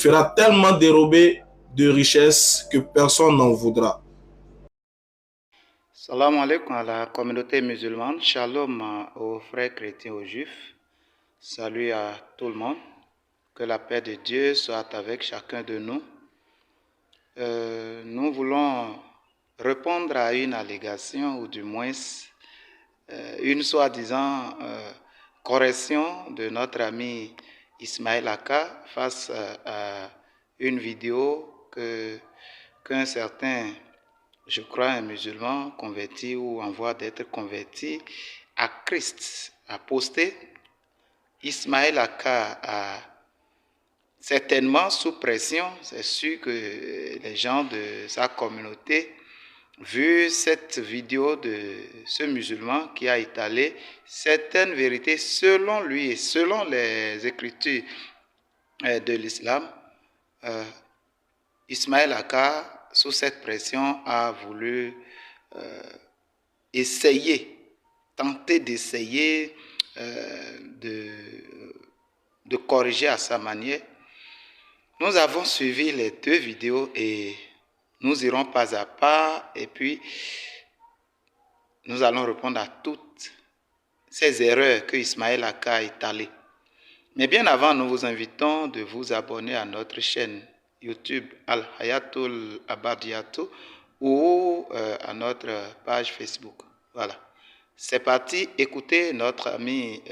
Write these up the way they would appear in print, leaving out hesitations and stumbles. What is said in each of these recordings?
fera tellement dérober de richesses que personne n'en voudra. Salam alaikum à la communauté musulmane, shalom aux frères chrétiens, aux juifs, salut à tout le monde, que la paix de Dieu soit avec chacun de nous. Nous voulons répondre à une allégation ou du moins une soi-disant correction de notre ami Ismaël Aka face à une vidéo qu'un certain, je crois, un musulman converti ou en voie d'être converti à Christ a posté. Ismaël Aka a certainement sous pression, c'est sûr que les gens de sa communauté, vu cette vidéo de ce musulman qui a étalé certaines vérités selon lui et selon les écritures de l'islam, Ismaël Aka, sous cette pression, a voulu tenter d'essayer de corriger à sa manière. Nous avons suivi les deux vidéos et nous irons pas à pas et puis nous allons répondre à toutes ces erreurs que Ismaël Aka a étalées. Mais bien avant, nous vous invitons de vous abonner à notre chaîne YouTube Al-Hayatul Abadiatou ou à notre page Facebook. Voilà. C'est parti, écoutez notre ami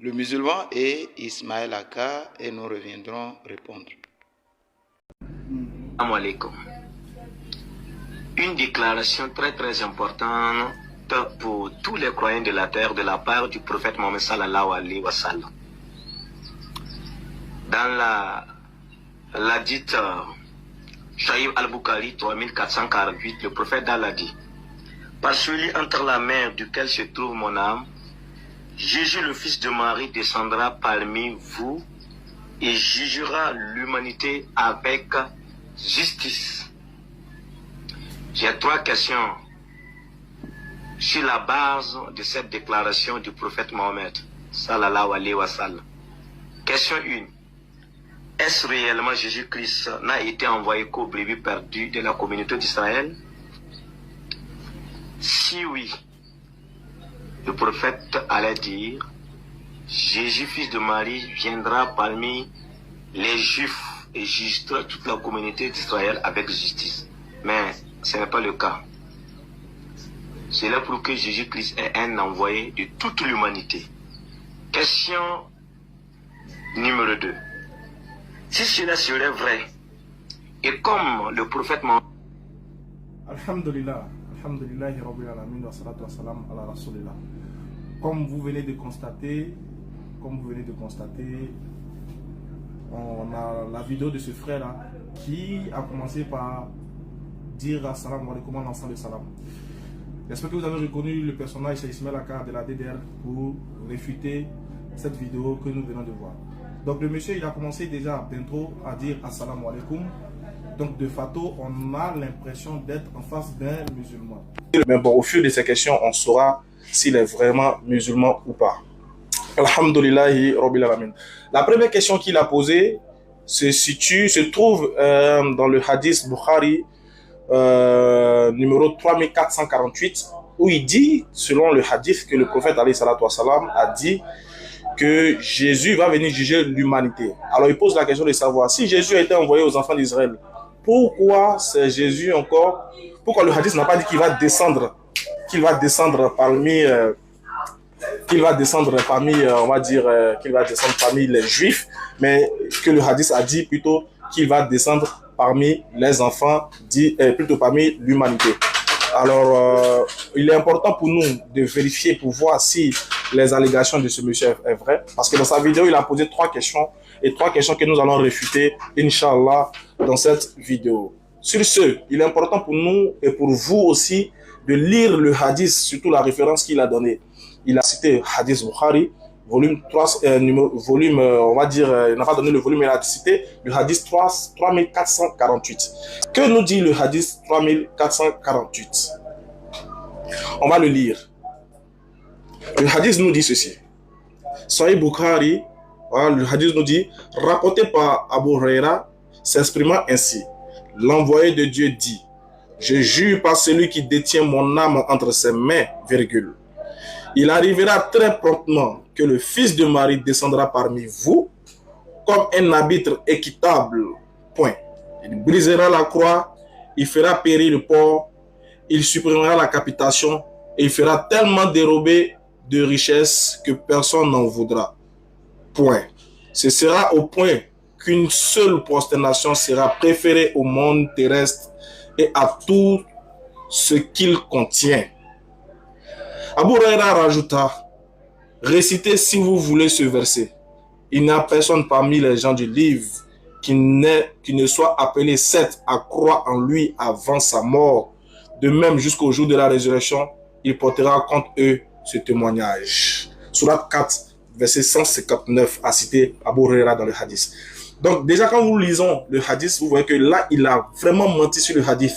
le musulman et Ismaël Aka et nous reviendrons répondre. Assalamu alaikum. Une déclaration très importante pour tous les croyants de la terre de la part du prophète Mohammed sallallahu alayhi wa sallam. Dans la dite Shaïb al-Bukhari 3448, le prophète d'Allah dit: par celui entre la mer duquel se trouve mon âme, Jésus le fils de Marie descendra parmi vous et jugera l'humanité avec justice. J'ai trois questions sur la base de cette déclaration du prophète Mohammed sallallahu alayhi wa sallam. Question 1. Est-ce réellement Jésus-Christ n'a été envoyé qu'aux brebis perdues de la communauté d'Israël? Si oui, le prophète allait dire: Jésus, fils de Marie, viendra parmi les Juifs et jugera toute la communauté d'Israël avec justice. Mais ce n'est pas le cas. Cela prouve que Jésus-Christ est un envoyé de toute l'humanité. Question numéro 2. Si cela serait vrai, et comme le prophète Mohammed... Alhamdulillah, alhamdulillah, rabbil alamin, wa salatu wa salam ala rasulillah. Comme vous venez de constater, on a la vidéo de ce frère-là qui a commencé par dire assalamu alaikum en lançant le salam. J'espère que vous avez reconnu le personnage, c'est Ismaël Aka de la DDR, pour réfuter cette vidéo que nous venons de voir. Donc le monsieur, il a commencé déjà d'intro à dire assalamu alaikum. Donc de facto, on a l'impression d'être en face d'un musulman. Mais bon, au fil de ces questions, on saura s'il est vraiment musulman ou pas. Alhamdulillahi Rabbil Alamin. La première question qu'il a posée se trouve dans le hadith Bukhari numéro 3448, où il dit, selon le hadith, que le prophète alayhi salatu wassalam a dit que Jésus va venir juger l'humanité. Alors il pose la question de savoir si Jésus a été envoyé aux enfants d'Israël, pourquoi c'est Jésus encore, pourquoi le hadith n'a pas dit qu'il va descendre parmi on va dire qu'il va descendre parmi les Juifs, mais que le hadith a dit plutôt qu'il va descendre parmi les enfants, plutôt parmi l'humanité. Alors, il est important pour nous de vérifier pour voir si les allégations de ce monsieur est vrai, parce que dans sa vidéo, il a posé trois questions, et trois questions que nous allons réfuter, Inch'Allah, dans cette vidéo. Sur ce, il est important pour nous et pour vous aussi de lire le hadith, surtout la référence qu'il a donnée. Il a cité Hadith Bukhari, volume 3, on va dire, il n'a pas donné le volume, il a cité le hadith 3448. Que nous dit le hadith 3448? On va le lire. Le hadith nous dit ceci. Sahih Bukhari, Voilà, le hadith nous dit, rapporté par Abu Huraira, s'exprimant ainsi, l'envoyé de Dieu dit, je jure par celui qui détient mon âme entre ses mains, virgule. Il arrivera très promptement que le Fils de Marie descendra parmi vous comme un arbitre équitable. Point. Il brisera la croix, il fera périr le port, il supprimera la capitation et il fera tellement dérober de richesses que personne n'en voudra. Point. Ce sera au point qu'une seule prosternation sera préférée au monde terrestre et à tout ce qu'il contient. Abu Huraira rajouta, récitez si vous voulez ce verset. Il n'y a personne parmi les gens du livre qui ne soit appelé Seth à croire en lui avant sa mort. De même, jusqu'au jour de la résurrection, il portera contre eux ce témoignage. Surat 4, verset 159, a cité Abu Huraira dans le hadith. Donc déjà quand nous lisons le hadith, vous voyez que là, il a vraiment menti sur le hadith.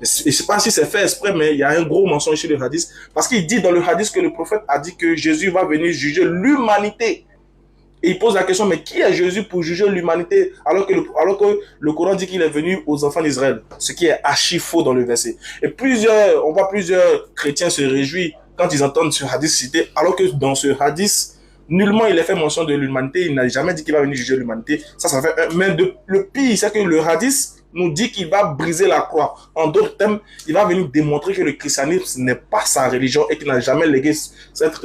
Je ne sais pas si c'est fait exprès, mais il y a un gros mensonge sur le hadith. Parce qu'il dit dans le hadith que le prophète a dit que Jésus va venir juger l'humanité. Et il pose la question, mais qui est Jésus pour juger l'humanité alors que le Coran dit qu'il est venu aux enfants d'Israël? Ce qui est archi faux dans le verset. Et on voit plusieurs chrétiens se réjouir quand ils entendent ce hadith cité, alors que dans ce hadith, nullement il est fait mention de l'humanité. Il n'a jamais dit qu'il va venir juger l'humanité. Ça fait mais le pire, c'est que le hadith nous dit qu'il va briser la croix. En d'autres termes, il va venir démontrer que le christianisme n'est pas sa religion et qu'il n'a jamais légué cette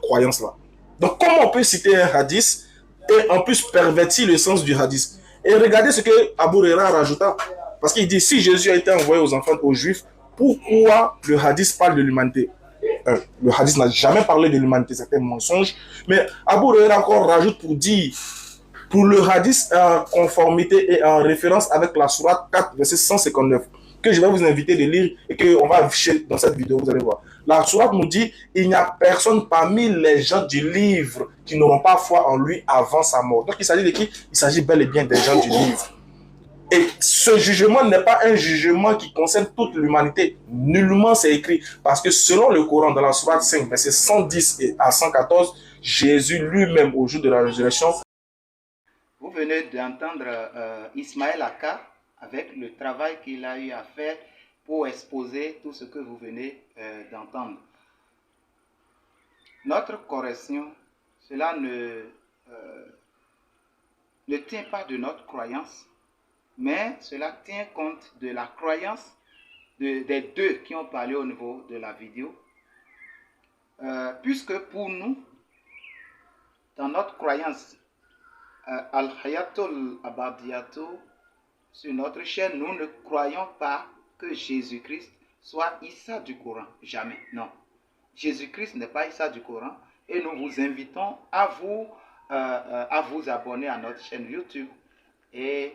croyance-là. Donc, comment on peut citer un hadith et en plus pervertir le sens du hadith? Et regardez ce que Abu Huraira rajouta. Parce qu'il dit, si Jésus a été envoyé aux Juifs, pourquoi le hadith parle de l'humanité? Le hadith n'a jamais parlé de l'humanité, c'est un mensonge. Mais Abu Huraira encore rajoute pour dire, pour le hadith en conformité et en référence avec la sourate 4, verset 159, que je vais vous inviter de lire et qu'on va afficher dans cette vidéo, vous allez voir. La sourate nous dit, il n'y a personne parmi les gens du livre qui n'auront pas foi en lui avant sa mort. Donc il s'agit de qui? Il s'agit bel et bien des gens du livre. Et ce jugement n'est pas un jugement qui concerne toute l'humanité. Nullement c'est écrit. Parce que selon le Coran, dans la sourate 5, verset 110 à 114, Jésus lui-même, au jour de la résurrection. Vous venez d'entendre Ismaël Aka avec le travail qu'il a eu à faire pour exposer tout ce que vous venez d'entendre. Notre correction, cela ne tient pas de notre croyance, mais cela tient compte de la croyance des deux qui ont parlé au niveau de la vidéo. Puisque pour nous, dans notre croyance, Al-Hayatul Abadiyato, sur notre chaîne, nous ne croyons pas que Jésus-Christ soit Issa du Coran. Jamais, non. Jésus-Christ n'est pas Issa du Coran. Et nous vous invitons à vous abonner à notre chaîne YouTube et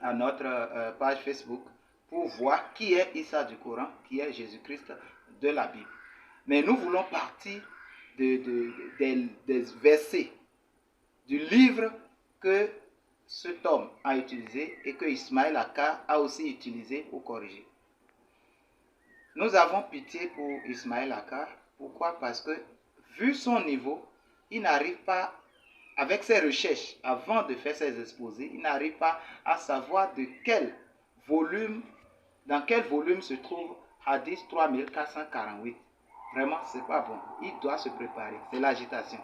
à notre page Facebook pour voir qui est Issa du Coran, qui est Jésus-Christ de la Bible. Mais nous voulons partir des versets du livre que cet homme a utilisé et que Ismaël Aka a aussi utilisé pour corriger. Nous avons pitié pour Ismaël Aka. Pourquoi? Parce que, vu son niveau, il n'arrive pas, avec ses recherches, avant de faire ses exposés, il n'arrive pas à savoir dans quel volume se trouve Hadith 3448. Vraiment, c'est pas bon. Il doit se préparer. C'est l'agitation.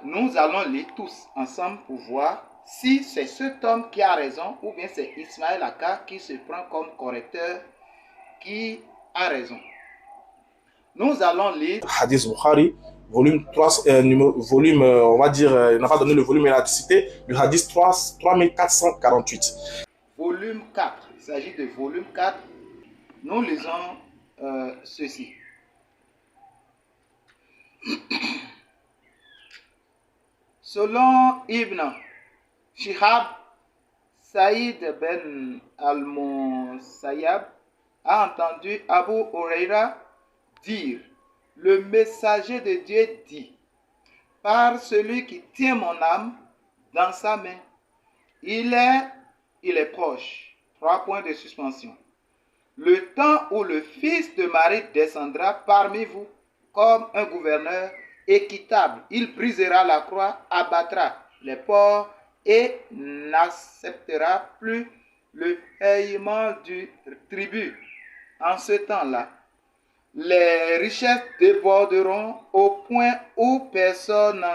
Nous allons lire tous ensemble pour voir si c'est cet homme qui a raison ou bien c'est Ismaël Aka qui se prend comme correcteur qui a raison. Nous allons lire Hadith Bukhari, volume 3, on va dire, il n'a pas donné le volume, il a cité le Hadith 3448. Volume 4, il s'agit de volume 4. Nous lisons ceci. Selon Ibn Shihab, Saïd ben al-Musayyab a entendu Abu Huraira dire, le messager de Dieu dit, par celui qui tient mon âme dans sa main, il est proche. 3 points de suspension. Le temps où le Fils de Marie descendra parmi vous comme un gouverneur équitable. Il brisera la croix, abattra les porcs et n'acceptera plus le paiement du tribut. En ce temps-là, les richesses déborderont au point où personne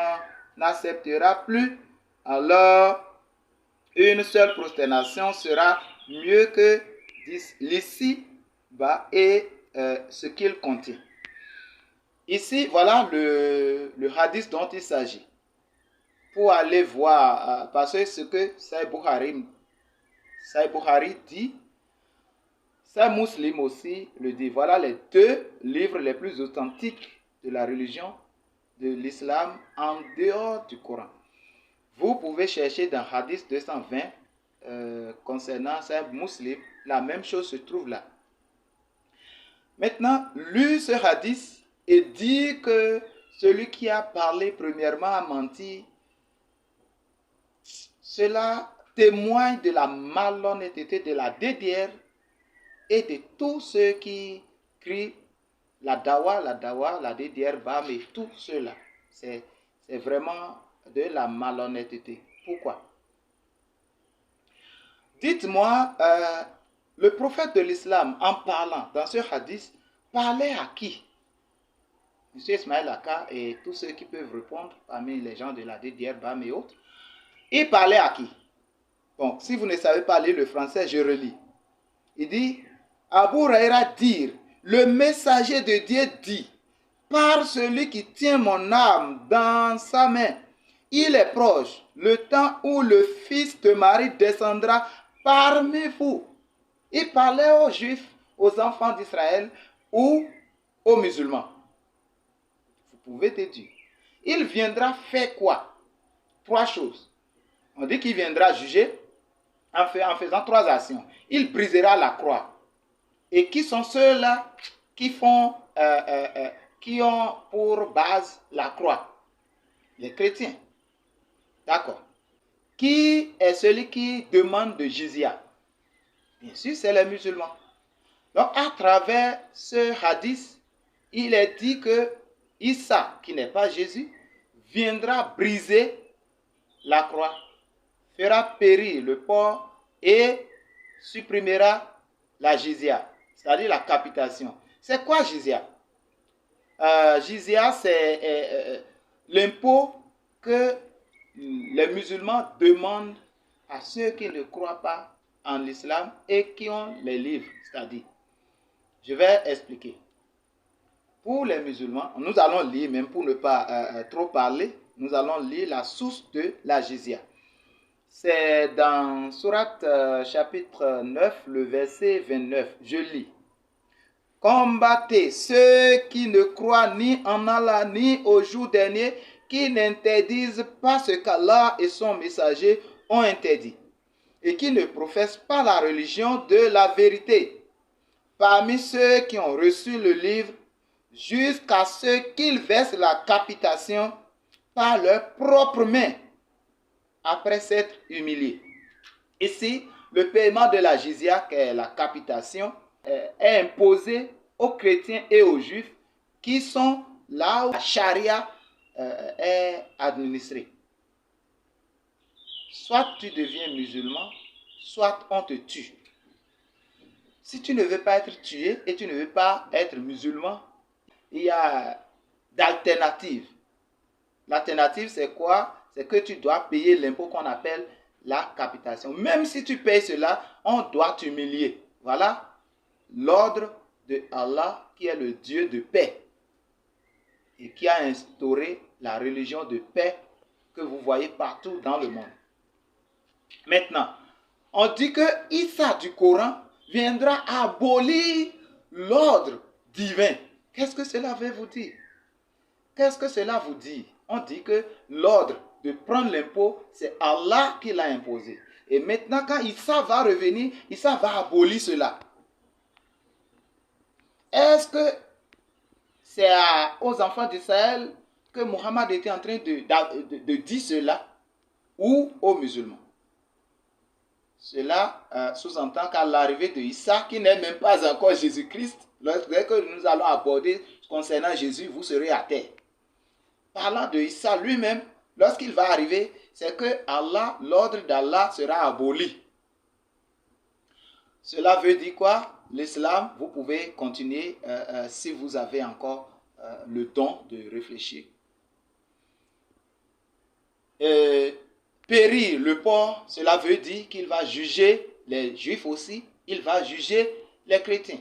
n'acceptera plus. Alors, une seule prosternation sera mieux que l'ici-bas et ce qu'il contient. Ici, voilà le hadith dont il s'agit. Pour aller voir, parce que ce que Sahih Bukhari dit, Sahih Muslim aussi le dit. Voilà les deux livres les plus authentiques de la religion de l'islam en dehors du Coran. Vous pouvez chercher dans Hadith 220 concernant Sahih Muslim, la même chose se trouve là. Maintenant, lu ce hadith et dit que celui qui a parlé premièrement a menti, cela témoigne de la malhonnêteté de la DDR et de tous ceux qui crient la dawa, la DDR, BAM et tout cela. C'est vraiment de la malhonnêteté. Pourquoi? Dites-moi, le prophète de l'islam, en parlant dans ce hadith, parlait à qui? Monsieur Ismaël Aka et tous ceux qui peuvent répondre parmi les gens de la DDR, BAM et autres, il parlait à qui? Bon, si vous ne savez pas lire le français, je relis. Il dit, Abu Huraïra dire, le messager de Dieu dit, par celui qui tient mon âme dans sa main, il est proche, le temps où le fils de Marie descendra parmi vous. Il parlait aux Juifs, aux enfants d'Israël ou aux musulmans. Vous pouvez déduire. Il viendra faire quoi? 3 choses. On dit qu'il viendra juger en faisant 3 actions. Il brisera la croix. Et qui sont ceux-là qui ont pour base la croix? Les chrétiens. D'accord. Qui est celui qui demande de jizya? Bien sûr, c'est les musulmans. Donc, à travers ce hadith, il est dit que Issa, qui n'est pas Jésus, viendra briser la croix, fera périr le porc et supprimera la jizya, c'est-à-dire la capitation. C'est quoi jizya? Jizya, c'est l'impôt que les musulmans demandent à ceux qui ne croient pas en l'islam et qui ont les livres, c'est-à-dire. Je vais expliquer. Pour les musulmans, nous allons lire, même pour ne pas trop parler, nous allons lire la source de la jizya. C'est dans Surat chapitre 9, le verset 29. Je lis. Combattez ceux qui ne croient ni en Allah ni au jour dernier, qui n'interdisent pas ce qu'Allah et son messager ont interdit, et qui ne professent pas la religion de la vérité. Parmi ceux qui ont reçu le livre, jusqu'à ceux qu'ils versent la capitation par leurs propres mains, après s'être humiliés. Ici, le paiement de la jizya, qui est la capitation, est imposé aux chrétiens et aux juifs qui sont là où la charia est administrée. Soit tu deviens musulman, soit on te tue. Si tu ne veux pas être tué et tu ne veux pas être musulman, il y a d'alternatives. L'alternative, c'est quoi? C'est que tu dois payer l'impôt qu'on appelle la capitation. Même si tu payes cela, on doit t'humilier. Voilà l'ordre de Allah qui est le Dieu de paix et qui a instauré la religion de paix que vous voyez partout dans le monde. Maintenant, on dit que Issa du Coran viendra abolir l'ordre divin. Qu'est-ce que cela veut vous dire? Qu'est-ce que cela vous dit? On dit que l'ordre de prendre l'impôt, c'est Allah qui l'a imposé. Et maintenant, quand Issa va revenir, Issa va abolir cela. Est-ce que c'est aux enfants d'Israël que Mohammed était en train de dire cela ou aux musulmans? Cela sous-entend qu'à l'arrivée de Issa, qui n'est même pas encore Jésus-Christ, lorsque nous allons aborder concernant Jésus, vous serez à terre. parlant de Issa lui-même, lorsqu'il va arriver, c'est que Allah, l'ordre d'Allah sera aboli. Cela veut dire quoi? L'islam, vous pouvez continuer si vous avez encore le temps de réfléchir. Périr le porc, cela veut dire qu'il va juger les juifs aussi, il va juger les chrétiens.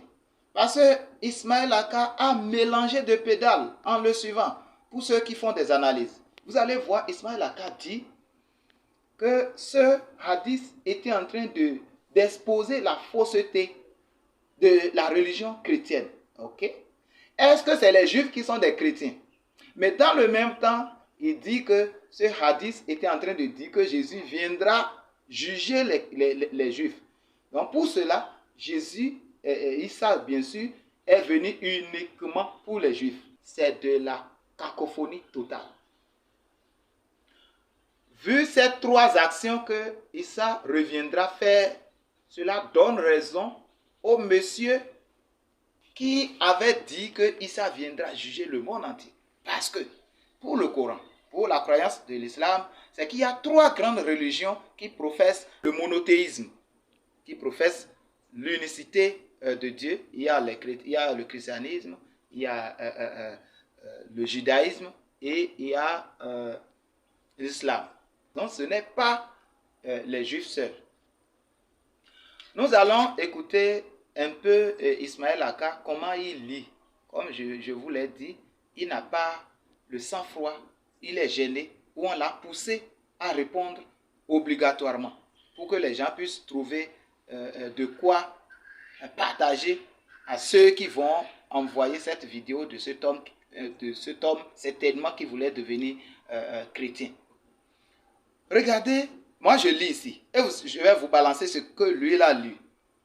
Parce que Ismaël Aka a mélangé de pédales en le suivant. Pour ceux qui font des analyses, vous allez voir, Ismaël Aka dit que ce hadith était en train d'exposer la fausseté de la religion chrétienne. Ok? Est-ce que c'est les juifs qui sont des chrétiens? Mais dans le même temps, il dit que ce hadith était en train de dire que Jésus viendra juger les juifs. Donc pour cela, Jésus, Issa bien sûr, est venu uniquement pour les juifs. C'est de la cacophonie totale. Vu ces trois actions que Issa reviendra faire, cela donne raison au monsieur qui avait dit que Issa viendra juger le monde entier. Parce que pour le Coran, pour la croyance de l'islam, c'est qu'il y a trois grandes religions qui professent le monothéisme, qui professent l'unicité de Dieu. Il y a le christianisme, il y a le judaïsme et il y a l'islam. Donc ce n'est pas les juifs seuls. Nous allons écouter un peu Ismaël Aka, comment il lit. Comme je vous l'ai dit, il n'a pas le sang-froid, il est gêné, ou on l'a poussé à répondre obligatoirement pour que les gens puissent trouver de quoi partager à ceux qui vont envoyer cette vidéo de cet homme certainement qui voulait devenir chrétien. Regardez, moi je lis ici et je vais vous balancer ce que lui a lu.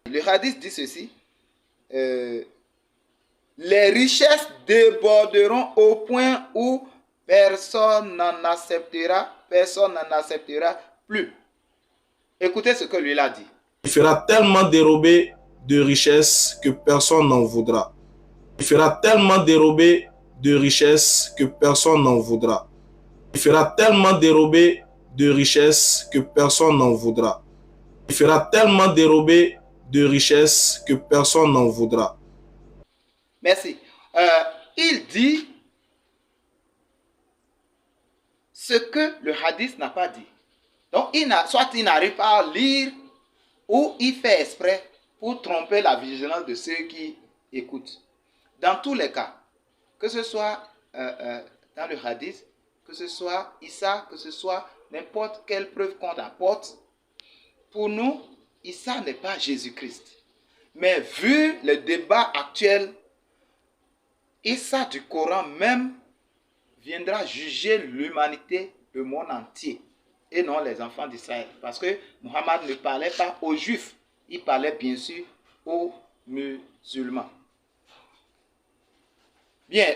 Le hadith dit ceci. Les richesses déborderont au point où personne n'en acceptera plus. Écoutez ce que lui a dit. Il fera tellement dérober de richesses que personne n'en voudra. Il fera tellement dérober de richesses que personne n'en voudra. Il fera tellement dérober de richesses que personne n'en voudra. Il fera tellement dérober de richesses que personne n'en voudra. Merci. Il dit ce que le hadith n'a pas dit. Donc, soit il n'arrive pas à lire ou il fait exprès pour tromper la vigilance de ceux qui écoutent. Dans tous les cas, que ce soit dans le hadith, que ce soit Issa, que ce soit n'importe quelle preuve qu'on apporte, pour nous, Issa n'est pas Jésus-Christ. Mais vu le débat actuel, Issa du Coran même viendra juger l'humanité, le monde entier, et non les enfants d'Israël. Parce que Mohammed ne parlait pas aux Juifs, il parlait bien sûr aux musulmans. Bien,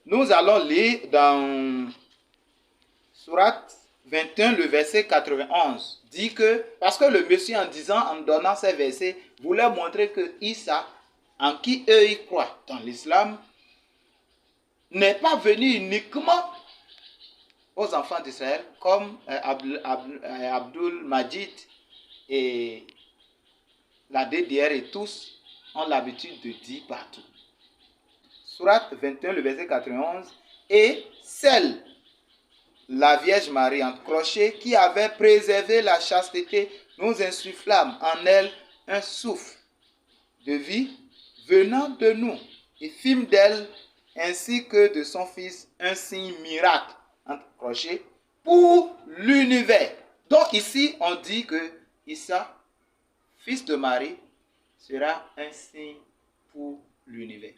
nous allons lire dans Sourate 21, le verset 91. Dit que, parce que le monsieur en donnant ces versets, voulait montrer que Issa, en qui eux ils croient dans l'islam, n'est pas venu uniquement aux enfants d'Israël, comme Abdul Majid et la DDR et tous ont l'habitude de dire partout. Sourate 21, le verset 91. Et celle, la Vierge Marie encrochée, qui avait préservé la chasteté, nous insufflâmes en elle un souffle de vie venant de nous et fîmes d'elle ainsi que de son fils un signe miracle encroché pour l'univers. Donc ici on dit que Issa, fils de Marie, sera un signe pour l'univers.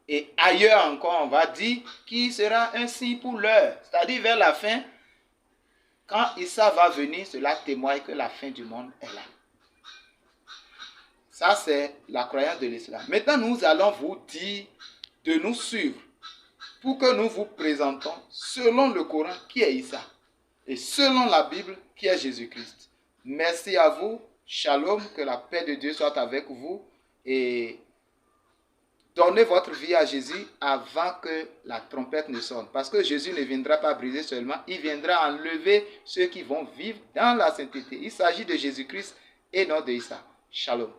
Et ailleurs encore, on va dire qu'il sera un signe pour l'heure. C'est-à-dire vers la fin, quand Issa va venir, cela témoigne que la fin du monde est là. Ça, c'est la croyance de l'islam. Maintenant, nous allons vous dire de nous suivre pour que nous vous présentons selon le Coran qui est Issa et selon la Bible qui est Jésus-Christ. Merci à vous. Shalom, que la paix de Dieu soit avec vous et donnez votre vie à Jésus avant que la trompette ne sonne. Parce que Jésus ne viendra pas briser seulement, il viendra enlever ceux qui vont vivre dans la sainteté. Il s'agit de Jésus-Christ et non de Issa. Shalom.